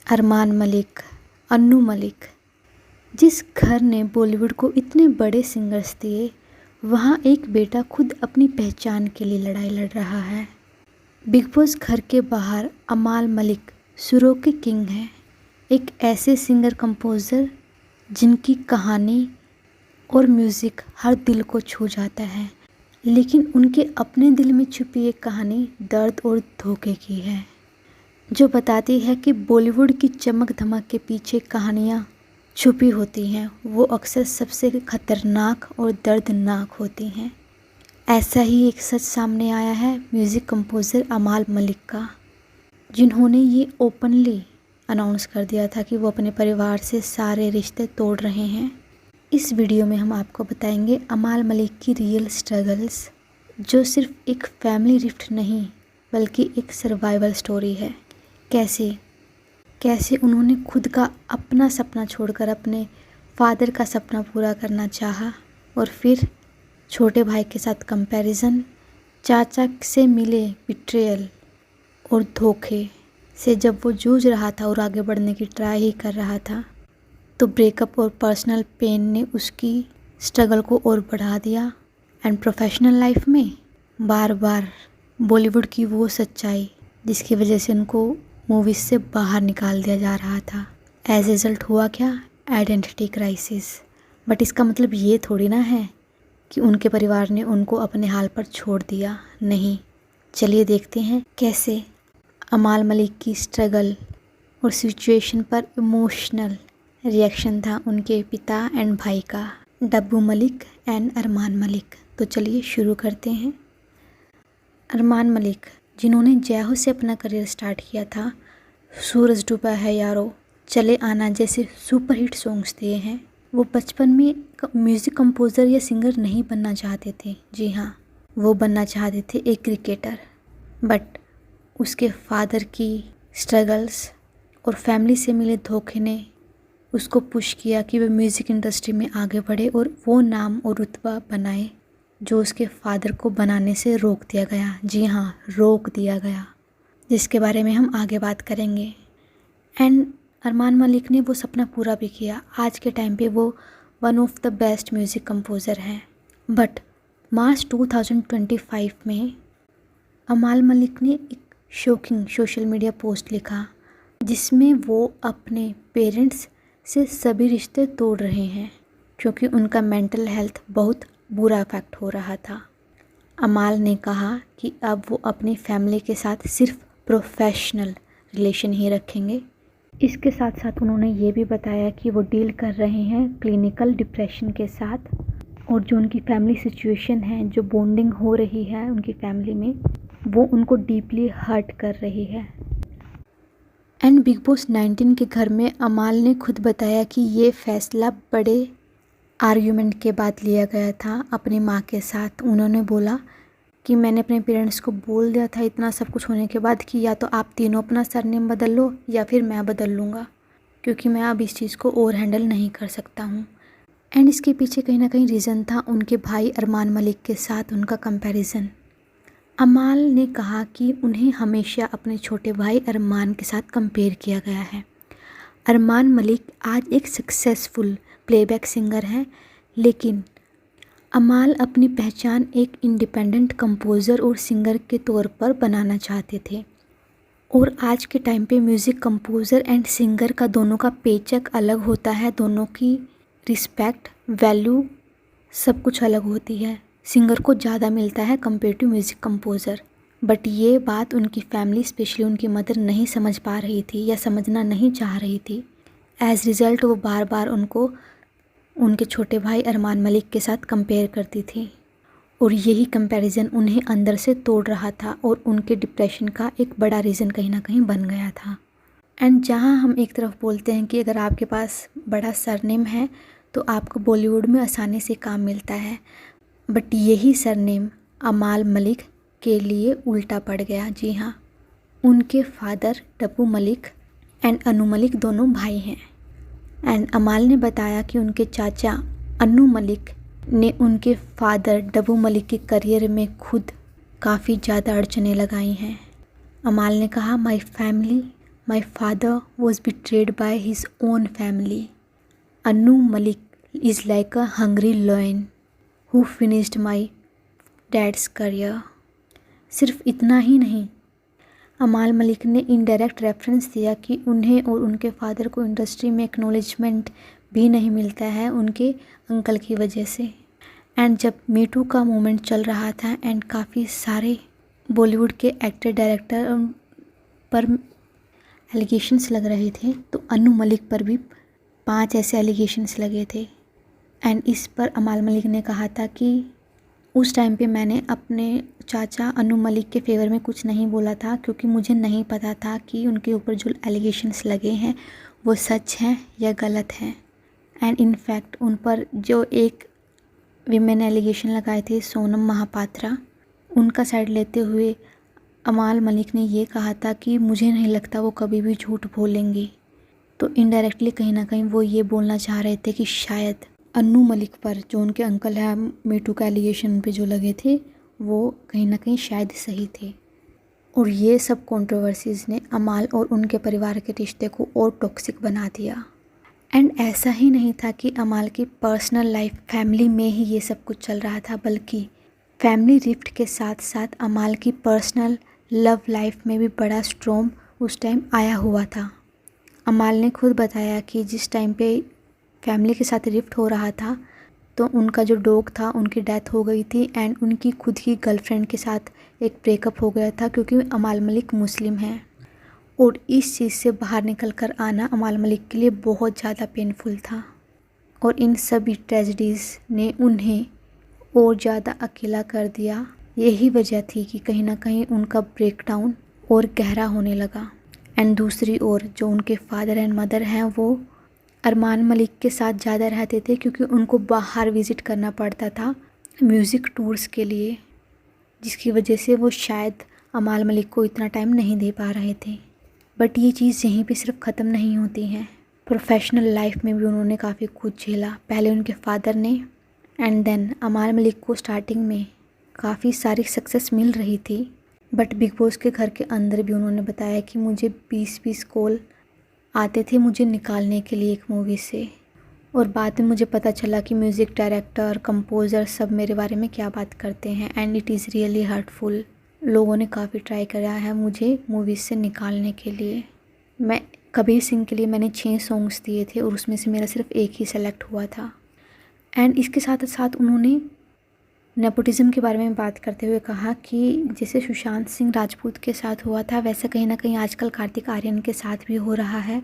अरमान मलिक, अन्नू मलिक। जिस घर ने बॉलीवुड को इतने बड़े सिंगर्स दिए, वहाँ एक बेटा खुद अपनी पहचान के लिए लड़ाई लड़ रहा है। बिग बॉस घर के बाहर अमाल मलिक सुरों के किंग हैं, एक ऐसे सिंगर कंपोज़र जिनकी कहानी और म्यूज़िक हर दिल को छू जाता है, लेकिन उनके अपने दिल में छुपी एक कहानी दर्द और धोखे की है, जो बताती है कि बॉलीवुड की चमक धमक के पीछे कहानियाँ छुपी होती हैं, वो अक्सर सबसे खतरनाक और दर्दनाक होती हैं। ऐसा ही एक सच सामने आया है म्यूज़िक कंपोज़र अमाल मलिक का, जिन्होंने ये ओपनली अनाउंस कर दिया था कि वो अपने परिवार से सारे रिश्ते तोड़ रहे हैं। इस वीडियो में हम आपको बताएंगे अमाल मलिक की रियल स्ट्रगल्स, जो सिर्फ एक फैमिली रिफ्ट नहीं बल्कि एक सर्वाइवल स्टोरी है। कैसे उन्होंने खुद का अपना सपना छोड़कर अपने फादर का सपना पूरा करना चाहा, और फिर छोटे भाई के साथ कंपैरिजन, चाचा से मिले बिट्रेयल और धोखे से जब वो जूझ रहा था और आगे बढ़ने की ट्राई ही कर रहा था, तो ब्रेकअप और पर्सनल पेन ने उसकी स्ट्रगल को और बढ़ा दिया। एंड प्रोफेशनल लाइफ में बार बार बॉलीवुड की वो सच्चाई जिसकी वजह से उनको मूवीज़ से बाहर निकाल दिया जा रहा था। एज रिज़ल्ट हुआ क्या? Identity crisis. बट इसका मतलब ये थोड़ी ना है कि उनके परिवार ने उनको अपने हाल पर छोड़ दिया, नहीं। चलिए देखते हैं कैसे अमाल मलिक की स्ट्रगल और सिचुएशन पर इमोशनल रिएक्शन था उनके पिता एंड भाई का, डब्बू मलिक एंड अरमान मलिक। तो चलिए शुरू करते हैं। अरमान मलिक, जिन्होंने जय हो से अपना करियर स्टार्ट किया था, सूरज डूबा है यारो, चले आना जैसे सुपरहिट सॉन्ग्स दिए हैं। वो बचपन में म्यूज़िक कंपोज़र या सिंगर नहीं बनना चाहते थे। जी हाँ, वो बनना चाहते थे एक क्रिकेटर। बट उसके फादर की स्ट्रगल्स और फैमिली से मिले धोखे ने उसको पुश किया कि वह म्यूज़िक इंडस्ट्री में आगे बढ़े और वो नाम और रुतबा बनाए जो उसके फादर को बनाने से रोक दिया गया। जी हाँ, रोक दिया गया, जिसके बारे में हम आगे बात करेंगे। एंड अरमान मलिक ने वो सपना पूरा भी किया। आज के टाइम पे वो one of the best music composer हैं। बट मार्च 2025 में अमाल मलिक ने एक शॉकिंग सोशल मीडिया पोस्ट लिखा, जिसमें वो अपने पेरेंट्स से सभी रिश्ते तोड़ रहे हैं क्योंकि उनका मेंटल हेल्थ बहुत बुरा इफेक्ट हो रहा था। अमाल ने कहा कि अब वो अपनी फैमिली के साथ सिर्फ प्रोफेशनल रिलेशन ही रखेंगे। इसके साथ साथ उन्होंने ये भी बताया कि वो डील कर रहे हैं क्लिनिकल डिप्रेशन के साथ, और जो उनकी फैमिली सिचुएशन है, जो बॉन्डिंग हो रही है उनकी फैमिली में, वो उनको डीपली हर्ट कर रही है। एंड बिग बॉस 19 के घर में अमाल ने खुद बताया कि ये फैसला बड़े आर्ग्यूमेंट के बाद लिया गया था अपनी माँ के साथ। उन्होंने बोला कि मैंने अपने पेरेंट्स को बोल दिया था इतना सब कुछ होने के बाद कि या तो आप तीनों अपना सरनेम बदल लो या फिर मैं बदल लूँगा, क्योंकि मैं अब इस चीज़ को और हैंडल नहीं कर सकता हूँ। एंड इसके पीछे कहीं ना कहीं रीज़न था उनके भाई अरमान मलिक के साथ उनका कंपैरिजन। अमाल ने कहा कि उन्हें हमेशा अपने छोटे भाई अरमान के साथ कंपेयर किया गया है। अरमान मलिक आज एक सक्सेसफुल प्लेबैक सिंगर हैं, लेकिन अमाल अपनी पहचान एक इंडिपेंडेंट कंपोज़र और सिंगर के तौर पर बनाना चाहते थे। और आज के टाइम पे म्यूज़िक कंपोज़र एंड सिंगर का दोनों का पेचक अलग होता है, दोनों की रिस्पेक्ट, वैल्यू सब कुछ अलग होती है। सिंगर को ज़्यादा मिलता है compare to music composer. But ये बात उनकी फैमिली, स्पेशली उनकी मदर, नहीं समझ पा रही थी या समझना नहीं चाह रही थी। एज रिज़ल्ट वो बार बार उनको उनके छोटे भाई अरमान मलिक के साथ कंपेयर करती थी, और यही कंपैरिजन उन्हें अंदर से तोड़ रहा था और उनके डिप्रेशन का एक बड़ा रीज़न कहीं ना कहीं बन गया था। एंड जहां हम एक तरफ बोलते हैं कि अगर आपके पास बड़ा सरनेम है तो आपको बॉलीवुड में आसानी से काम मिलता है, बट यही सरनेम अमाल मलिक के लिए उल्टा पड़ गया। जी हाँ, उनके father Dabbu Malik and Anu Malik दोनों भाई हैं। एंड अमाल ने बताया कि उनके चाचा अन्नू मलिक ने उनके फादर डब्बू मलिक के करियर में खुद काफ़ी ज़्यादा अड़चनें लगाई हैं। अमाल ने कहा, my family my father was betrayed by his own family. Annu Malik is like a hungry lion who finished my dad's career. सिर्फ इतना ही नहीं, अमाल मलिक ने इनडायरेक्ट रेफरेंस दिया कि उन्हें और उनके फादर को इंडस्ट्री में एक्नॉलेजमेंट भी नहीं मिलता है उनके अंकल की वजह से। एंड जब मीटू का मूवमेंट चल रहा था एंड काफ़ी सारे बॉलीवुड के एक्टर डायरेक्टर पर एलिगेशंस लग रहे थे, तो अन्नू मलिक पर भी 5 ऐसे एलिगेशंस लगे थे। एंड इस पर अमाल मलिक ने कहा था कि उस टाइम पे मैंने अपने चाचा अन्नू मलिक के फेवर में कुछ नहीं बोला था, क्योंकि मुझे नहीं पता था कि उनके ऊपर जो एलिगेशंस लगे हैं वो सच हैं या गलत हैं। एंड इनफैक्ट उन पर जो एक विमेन एलिगेशन लगाए थे सोनम महापात्रा, उनका साइड लेते हुए अमाल मलिक ने ये कहा था कि मुझे नहीं लगता वो कभी भी झूठ बोलेंगी। तो इनडायरेक्टली कहीं ना कहीं वो ये बोलना चाह रहे थे कि शायद अन्नू मलिक पर जो उनके अंकल हैं मीटू का एलिगेशन पे जो लगे थे वो कहीं ना कहीं शायद सही थे। और ये सब कंट्रोवर्सीज़ ने अमाल और उनके परिवार के रिश्ते को और टॉक्सिक बना दिया। एंड ऐसा ही नहीं था कि अमाल की पर्सनल लाइफ फैमिली में ही ये सब कुछ चल रहा था, बल्कि फैमिली रिफ्ट के साथ साथ अमाल की पर्सनल लव लाइफ में भी बड़ा स्टॉर्म उस टाइम आया हुआ था। अमाल ने खुद बताया कि जिस टाइम पे फैमिली के साथ रिफ्ट हो रहा था तो उनका जो डॉग था उनकी डेथ हो गई थी एंड उनकी खुद की गर्लफ्रेंड के साथ एक ब्रेकअप हो गया था, क्योंकि अमाल मलिक मुस्लिम हैं। और इस चीज़ से बाहर निकल कर आना अमाल मलिक के लिए बहुत ज़्यादा पेनफुल था। और इन सभी ट्रेजेडीज़ ने उन्हें और ज़्यादा अकेला कर दिया। यही वजह थी कि कहीं ना कहीं उनका ब्रेकडाउन और गहरा होने लगा। एंड दूसरी ओर जो उनके फादर एंड मदर हैं वो अरमान मलिक के साथ ज़्यादा रहते थे, क्योंकि उनको बाहर विज़िट करना पड़ता था म्यूज़िक टूर्स के लिए, जिसकी वजह से वो शायद अमाल मलिक को इतना टाइम नहीं दे पा रहे थे। बट ये चीज़ यहीं पे सिर्फ ख़त्म नहीं होती है, प्रोफेशनल लाइफ में भी उन्होंने काफ़ी कुछ झेला। पहले उनके फादर ने एंड देन अमाल मलिक को स्टार्टिंग में काफ़ी सारी सक्सेस मिल रही थी, बट बिग बॉस के घर के अंदर भी उन्होंने बताया कि मुझे 20-20 कॉल आते थे मुझे निकालने के लिए एक मूवी से। और बाद में मुझे पता चला कि म्यूज़िक डायरेक्टर, कंपोज़र सब मेरे बारे में क्या बात करते हैं and it is really hurtful. लोगों ने काफ़ी ट्राई करा है मुझे मूवीज़ से निकालने के लिए। मैं कबीर सिंह के लिए मैंने 6 सॉन्ग्स दिए थे और उसमें से मेरा सिर्फ एक ही सेलेक्ट हुआ था। एंड इसके साथ साथ उन्होंने नेपोटिज़म के बारे में बात करते हुए कहा कि जैसे सुशांत सिंह राजपूत के साथ हुआ था वैसे कहीं ना कहीं आजकल कार्तिक आर्यन के साथ भी हो रहा है,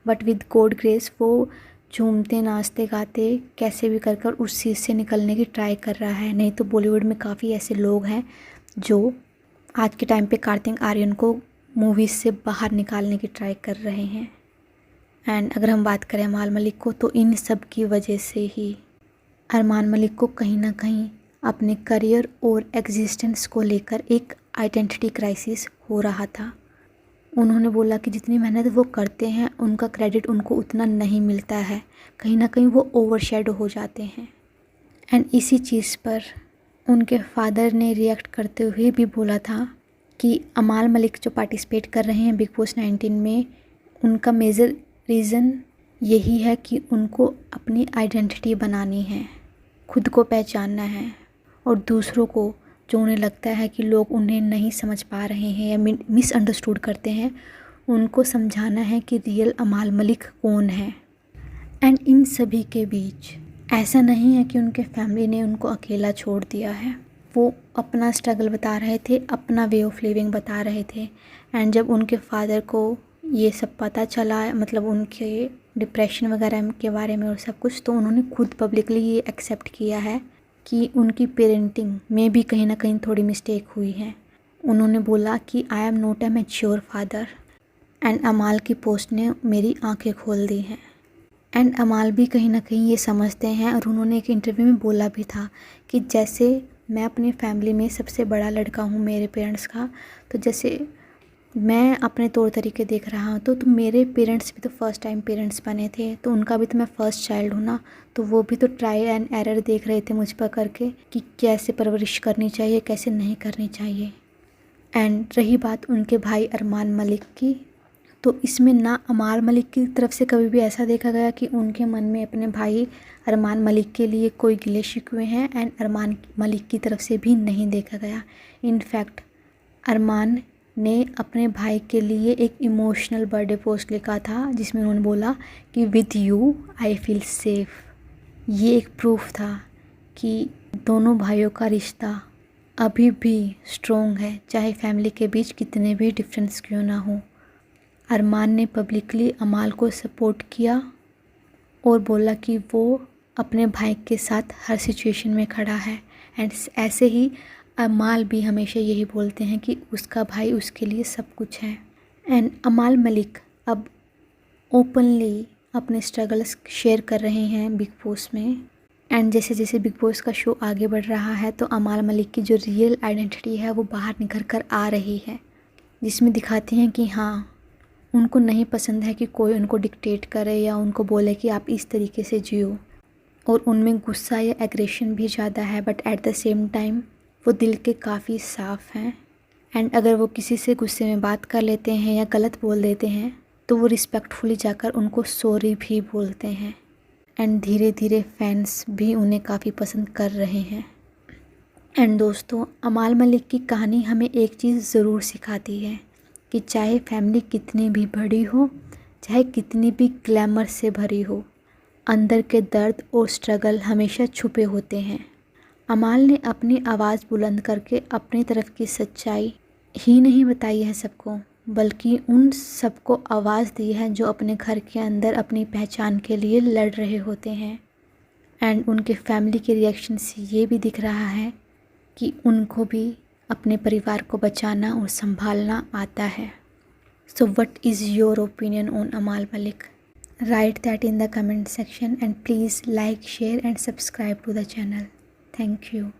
बट विद गॉड ग्रेस वो झूमते नाचते गाते कैसे भी कर कर उस चीज़ से निकलने की ट्राई कर रहा है। नहीं तो बॉलीवुड में काफ़ी ऐसे लोग हैं जो आज के टाइम पे कार्तिक आर्यन को मूवीज़ से बाहर निकालने की ट्राई कर रहे हैं। एंड अगर हम बात करें अरमान मलिक को, तो इन सब की वजह से ही अरमान मलिक को कहीं ना कहीं अपने करियर और एग्जिस्टेंस को लेकर एक आइडेंटिटी क्राइसिस हो रहा था। उन्होंने बोला कि जितनी मेहनत वो करते हैं उनका क्रेडिट उनको उतना नहीं मिलता है, कहीं ना कहीं वो ओवरशैडो हो जाते हैं। एंड इसी चीज़ पर उनके फादर ने रिएक्ट करते हुए भी बोला था कि अमाल मलिक जो पार्टिसिपेट कर रहे हैं बिग बॉस 19 में, उनका मेजर रीज़न यही है कि उनको अपनी आइडेंटिटी बनानी है, खुद को पहचानना है, और दूसरों को जो उन्हें लगता है कि लोग उन्हें नहीं समझ पा रहे हैं या मिसअंडरस्टूड करते हैं, उनको समझाना है कि रियल अमाल मलिक कौन है। एंड इन सभी के बीच ऐसा नहीं है कि उनके फैमिली ने उनको अकेला छोड़ दिया है। वो अपना स्ट्रगल बता रहे थे, अपना वे ऑफ लिविंग बता रहे थे। एंड जब उनके फादर को ये सब पता चला, मतलब उनके डिप्रेशन वगैरह के बारे में और सब कुछ, तो उन्होंने खुद पब्लिकली ये एक्सेप्ट किया है कि उनकी पेरेंटिंग में भी कहीं ना कहीं थोड़ी मिस्टेक हुई है। उन्होंने बोला कि I am not a mature father and अमाल की पोस्ट ने मेरी आंखें खोल दी हैं। एंड अमाल भी कहीं ना कहीं ये समझते हैं, और उन्होंने एक इंटरव्यू में बोला भी था कि जैसे मैं अपनी फैमिली में सबसे बड़ा लड़का हूँ मेरे पेरेंट्स का, तो जैसे मैं अपने तौर तरीके देख रहा हूँ तो मेरे पेरेंट्स भी तो फर्स्ट टाइम पेरेंट्स बने थे, तो उनका भी तो मैं फ़र्स्ट चाइल्ड हूँ ना, तो वो भी तो ट्राई एंड एरर देख रहे थे मुझ पर करके कि कैसे परवरिश करनी चाहिए, कैसे नहीं करनी चाहिए। एंड रही बात उनके भाई अरमान मलिक की, तो इसमें ना अमाल मलिक की तरफ से कभी भी ऐसा देखा गया कि उनके मन में अपने भाई अरमान मलिक के लिए कोई गिले शिकवे हैं, एंड अरमान मलिक की तरफ से भी नहीं देखा गया। इनफैक्ट अरमान ने अपने भाई के लिए एक इमोशनल बर्थडे पोस्ट लिखा था जिसमें उन्होंने बोला कि with you I feel safe. ये एक प्रूफ था कि दोनों भाइयों का रिश्ता अभी भी स्ट्रॉन्ग है, चाहे फैमिली के बीच कितने भी डिफरेंस क्यों ना हो। अरमान ने पब्लिकली अमाल को सपोर्ट किया और बोला कि वो अपने भाई के साथ हर सिचुएशन में खड़ा है, एंड ऐसे ही अमाल भी हमेशा यही बोलते हैं कि उसका भाई उसके लिए सब कुछ है। एंड अमाल मलिक अब ओपनली अपने स्ट्रगल्स शेयर कर रहे हैं बिग बॉस में। एंड जैसे जैसे बिग बॉस का शो आगे बढ़ रहा है तो अमाल मलिक की जो रियल आइडेंटिटी है वो बाहर निखर कर आ रही है, जिसमें दिखाती हैं कि हाँ, उनको नहीं पसंद है कि कोई उनको डिक्टेट करे या उनको बोले कि आप इस तरीके से जियो। और उनमें गुस्सा या एग्रेशन भी ज़्यादा है, but at the same time वो दिल के काफ़ी साफ़ हैं। एंड अगर वो किसी से गुस्से में बात कर लेते हैं या गलत बोल देते हैं तो वो रिस्पेक्टफुली जाकर उनको सॉरी भी बोलते हैं। एंड धीरे धीरे फैंस भी उन्हें काफ़ी पसंद कर रहे हैं। एंड दोस्तों, अमाल मलिक की कहानी हमें एक चीज़ ज़रूर सिखाती है कि चाहे फैमिली कितनी भी बड़ी हो, चाहे कितनी भी ग्लैमर से भरी हो, अंदर के दर्द और स्ट्रगल हमेशा छुपे होते हैं। अमाल ने अपनी आवाज़ बुलंद करके अपनी तरफ की सच्चाई ही नहीं बताई है सबको, बल्कि उन सबको आवाज़ दी है जो अपने घर के अंदर अपनी पहचान के लिए लड़ रहे होते हैं। एंड उनके फैमिली के रिएक्शन से ये भी दिख रहा है कि उनको भी अपने परिवार को बचाना और संभालना आता है। So what is your opinion on अमाल Malik? Write that in the comment section, and please like, share and subscribe to the channel. Thank you.